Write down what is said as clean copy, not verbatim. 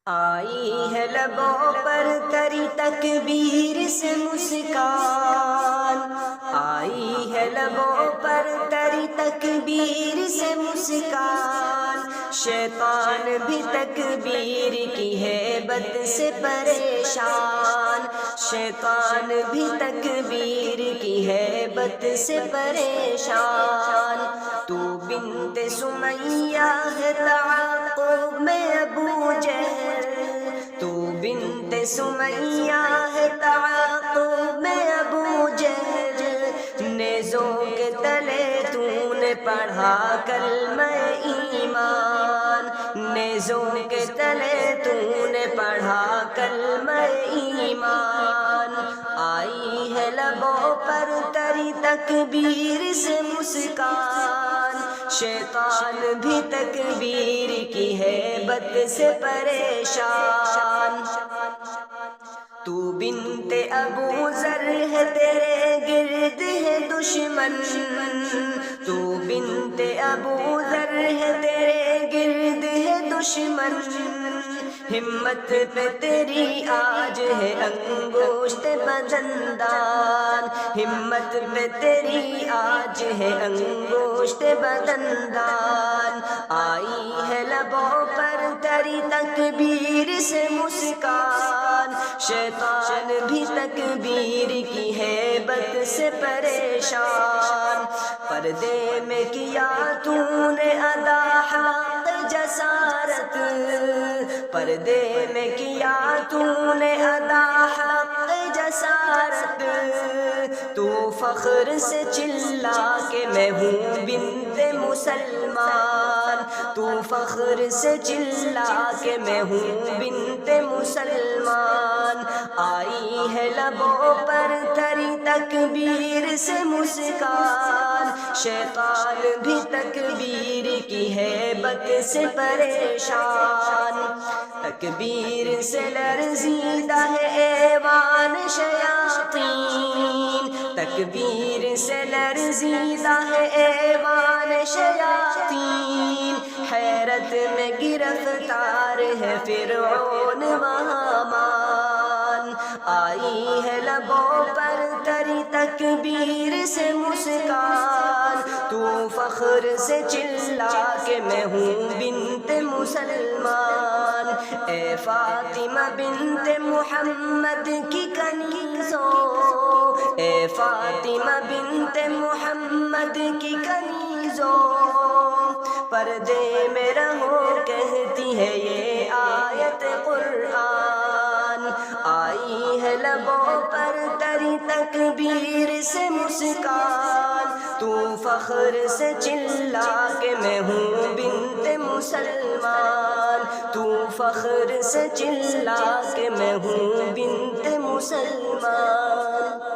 آئی ہے لبوں پر تری تکبیر سے مسکان، آئی ہے لبوں پر تری تکبیر سے مسکان، شیطان بھی تکبیر کی ہیبت سے پریشان، شیطان بھی تکبیر کی ہیبت سے پریشان۔ تو بنت سمیہ ہے تعاقب میں ابو جہل، تو بنت سمیہ ہے تعاقب میں ابو جہل، نیزوں کے تلے تو نے پڑھا کلمہ ایمان، نیزوں کے تلے تو نے پڑھا کلمہ ایمان۔ آئی ہے لبوں پر تری تکبیر سے مسکان، شیطان بھی تکبیر کی ہیبت سے پریشان۔ تو بنت ابو ذر ہے تیرے گرد ہے دشمن، تو بنت ابو ذر ہے تیرے گرد ہے دشمن، ہمت پہ تیری آج ہے انگشت بدندان، ہمت پہ تیری آج ہے انگشت بدندان۔ آئی ہے لبوں پر تری تکبیر سے مسکان، شیطان بھی تکبیر کی ہیبت سے پریشان۔ پردے میں کیا تو نے ادا حق جسارت، پردے میں کیا تو نے ادا حق جسارت، تو فخر سے چلا کہ میں ہوں بنت مسلمان، تو فخر سے چلا کہ میں ہوں بنت مسلمان۔ آئی ہے لبوں پر تری تکبیر سے مسکان، شیطان بھی تکبیر کی ہیبت سے پریشان۔ تکبیر سے لرزیدہ ہے ایوان شیاطین، تکبیر سے لرزیدہ ہے ایوان شیاطین، حیرت میں گرفتار ہے فرعون و حامان۔ آئی ہے لبوں پر تری تکبیر سے مسکان، تو فخر سے چلا کہ میں ہوں بنت مسلمان۔ اے فاطمہ بنت محمد کی کنیزوں، اے فاطمہ بنت محمد کی کنیزوں، پردے میں رہو کہتی ہے یہ آیت قرآن۔ آئی ہے لبوں پر تری تکبیر سے مسکان، تو فخر سے چلا کہ میں ہوں بنت مسلمان، تو فخر سے چلا کہ میں ہوں بنت مسلمان۔